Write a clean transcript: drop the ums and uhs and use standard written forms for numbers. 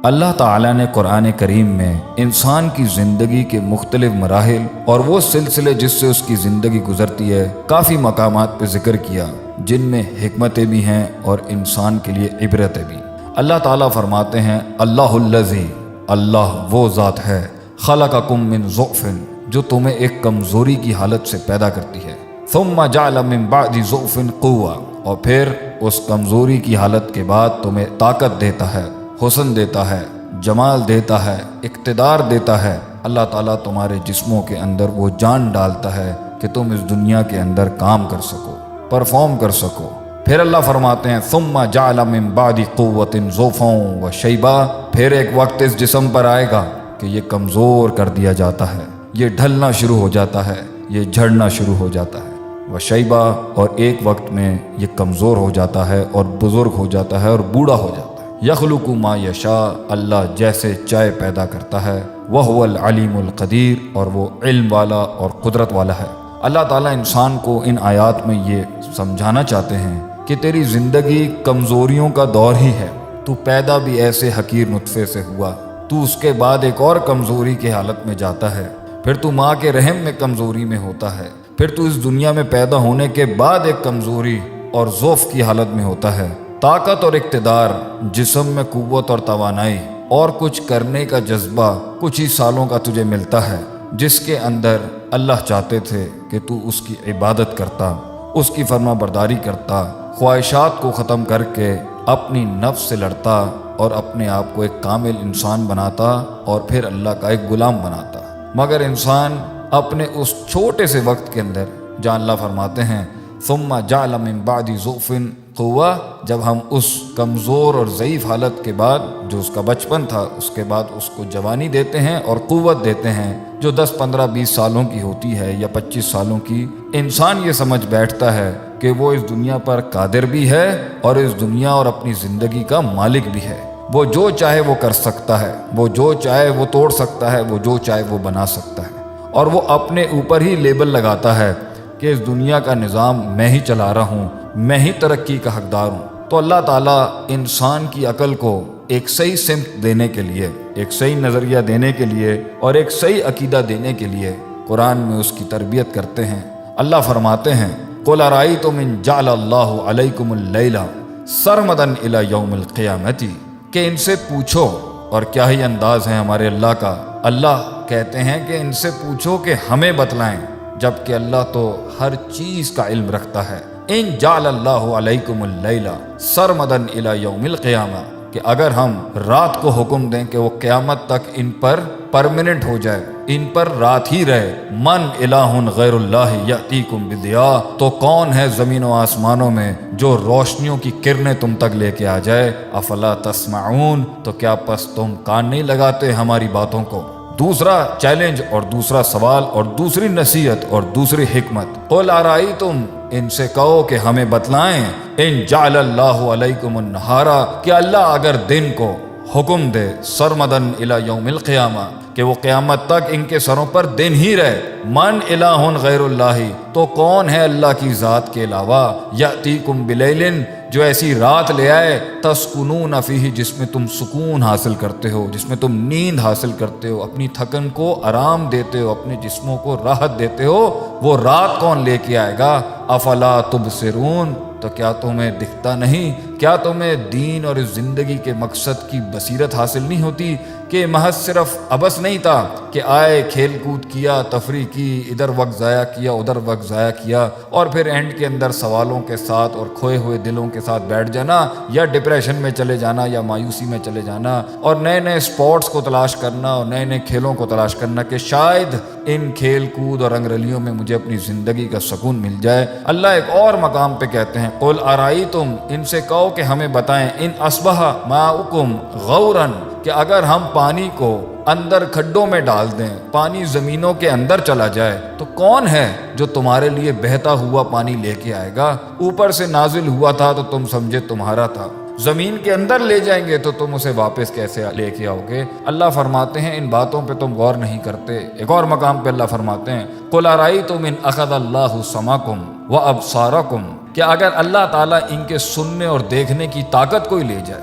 اللہ تعالیٰ نے قرآن کریم میں انسان کی زندگی کے مختلف مراحل اور وہ سلسلے جس سے اس کی زندگی گزرتی ہے کافی مقامات پہ ذکر کیا، جن میں حکمتیں بھی ہیں اور انسان کے لیے عبرتیں بھی۔ اللہ تعالیٰ فرماتے ہیں اللہ الذی، اللہ وہ ذات ہے، خلقکم من ضعف، جو تمہیں ایک کمزوری کی حالت سے پیدا کرتی ہے، ثم جعل من بعد ضعف قوة، اور پھر اس کمزوری کی حالت کے بعد تمہیں طاقت دیتا ہے، حسن دیتا ہے، جمال دیتا ہے، اقتدار دیتا ہے۔ اللہ تعالیٰ تمہارے جسموں کے اندر وہ جان ڈالتا ہے کہ تم اس دنیا کے اندر کام کر سکو، پرفارم کر سکو۔ پھر اللہ فرماتے ہیں ثم جعل من بعد قوة ضعفا وشیبا، پھر ایک وقت اس جسم پر آئے گا کہ یہ کمزور کر دیا جاتا ہے، یہ ڈھلنا شروع ہو جاتا ہے، یہ جھڑنا شروع ہو جاتا ہے، وشیبا، اور ایک وقت میں یہ کمزور ہو جاتا ہے اور بزرگ ہو جاتا ہے اور بوڑھا ہو جاتا ہے۔ یخلق ما یشاء، اللہ جیسے چاہے پیدا کرتا ہے، وہو العلیم القدیر، اور وہ علم والا اور قدرت والا ہے۔ اللہ تعالیٰ انسان کو ان آیات میں یہ سمجھانا چاہتے ہیں کہ تیری زندگی کمزوریوں کا دور ہی ہے، تو پیدا بھی ایسے حقیر نطفے سے ہوا، تو اس کے بعد ایک اور کمزوری کی حالت میں جاتا ہے، پھر تو ماں کے رحم میں کمزوری میں ہوتا ہے، پھر تو اس دنیا میں پیدا ہونے کے بعد ایک کمزوری اور ضعف کی حالت میں ہوتا ہے۔ طاقت اور اقتدار، جسم میں قوت اور توانائی اور کچھ کرنے کا جذبہ کچھ ہی سالوں کا تجھے ملتا ہے، جس کے اندر اللہ چاہتے تھے کہ تو اس کی عبادت کرتا، اس کی فرما برداری کرتا، خواہشات کو ختم کر کے اپنی نفس سے لڑتا اور اپنے آپ کو ایک کامل انسان بناتا اور پھر اللہ کا ایک غلام بناتا۔ مگر انسان اپنے اس چھوٹے سے وقت کے اندر، جہاں اللہ فرماتے ہیں ثم جعل من بعد ضعف قوة، جب ہم اس کمزور اور ضعیف حالت کے بعد جو اس کا بچپن تھا، اس کے بعد اس کو جوانی دیتے ہیں اور قوت دیتے ہیں جو 10 15 20 سالوں کی ہوتی ہے یا 25 سالوں کی، انسان یہ سمجھ بیٹھتا ہے کہ وہ اس دنیا پر قادر بھی ہے اور اس دنیا اور اپنی زندگی کا مالک بھی ہے۔ وہ جو چاہے وہ کر سکتا ہے، وہ جو چاہے وہ توڑ سکتا ہے، وہ جو چاہے وہ بنا سکتا ہے، اور وہ اپنے اوپر ہی لیبل لگاتا ہے کہ اس دنیا کا نظام میں ہی چلا رہا ہوں، میں ہی ترقی کا حقدار ہوں۔ تو اللہ تعالیٰ انسان کی عقل کو ایک صحیح سمت دینے کے لیے، ایک صحیح نظریہ دینے کے لیے اور ایک صحیح عقیدہ دینے کے لیے قرآن میں اس کی تربیت کرتے ہیں۔ اللہ فرماتے ہیں قُلْ أَرَأَيْتُمْ إِنْ جَعَلَ اللَّهُ عَلَيْكُمُ اللَّيْلَ سَرْمَدًا إِلَى يَوْمِ الْقِيَامَةِ، کہ ان سے پوچھو، اور کیا ہی انداز ہے ہمارے اللہ کا۔ اللہ کہتے ہیں کہ ان سے پوچھو کہ ہمیں بتلائیں، جبکہ اللہ تو ہر چیز کا علم رکھتا ہے۔ ان جعل اللہ علیکم اللیل سرمدا الی یوم القیامہ، کہ اگر ہم رات کو حکم دیں کہ وہ قیامت تک ان پر پرماننٹ ہو جائے، ان پر رات ہی رہے، من الہ غیر اللہ یاتیکم بضیاء، تو کون ہے زمین و آسمانوں میں جو روشنیوں کی کرنیں تم تک لے کے آ جائے؟ افلا تسمعون، تو کیا پس تم کان نہیں لگاتے ہماری باتوں کو؟ دوسرا چیلنج اور دوسرا سوال اور دوسری نصیحت اور دوسری حکمت، قُلْ أَرَأَيْتُمْ، ان سے کہو کہ ہمیں بتلائیں، ان جعل اللہ علیکم النہار، کہ اللہ اگر دن کو حکم دے سرمدن الی یوم القیامہ، کہ وہ قیامت تک ان کے سروں پر دن ہی رہے، من الہ غیر اللہ، تو کون ہے اللہ کی ذات کے علاوہ، یاتیکم بلیل، جو ایسی رات لے آئے، تسکنون فیہ، جس میں تم سکون حاصل کرتے ہو، جس میں تم نیند حاصل کرتے ہو، اپنی تھکن کو آرام دیتے ہو، اپنے جسموں کو راحت دیتے ہو، وہ رات کون لے کے آئے گا؟ افلا تبصرون، تو کیا تمہیں دکھتا نہیں؟ کیا تمہیں دین اور اس زندگی کے مقصد کی بصیرت حاصل نہیں ہوتی کہ محض صرف عبث نہیں تھا کہ آئے، کھیل کود کیا، تفریح کی، ادھر وقت ضائع کیا، ادھر وقت ضائع کیا، اور پھر اینڈ کے اندر سوالوں کے ساتھ اور کھوئے ہوئے دلوں کے ساتھ بیٹھ جانا، یا ڈپریشن میں چلے جانا، یا مایوسی میں چلے جانا، اور نئے نئے سپورٹس کو تلاش کرنا اور نئے نئے کھیلوں کو تلاش کرنا کہ شاید ان کھیل کود اور رنگرلیوں میں مجھے اپنی زندگی کا سکون مل جائے۔ اللہ ایک اور مقام پہ کہتے ہیں قُلْ أَرَأَيْتُمْ، ان سے کہو کہ ہمیں بتائیں، ان اصبح ماؤکم غورا، کہ اگر ہم پانی کو اندر کھڈوں میں ڈال دیں، پانی زمینوں کے اندر چلا جائے، تو کون ہے جو تمہارے لیے بہتا ہوا پانی لے کے آئے گا؟ اوپر سے نازل ہوا تھا تو تم سمجھے تمہارا تھا، زمین کے اندر لے جائیں گے تو تم اسے واپس کیسے لے کے آؤ گے؟ اللہ فرماتے ہیں ان باتوں پہ تم غور نہیں کرتے۔ ایک اور مقام پہ اللہ فرماتے ہیں قُلْ أَرَأَيْتُمْ إِنْ أَخَذَ اللَّهُ سَمْعَكُمْ وَأَبْصَارَكُمْ، کہ اگر اللہ تعالیٰ ان کے سننے اور دیکھنے کی طاقت کوئی لے جائے،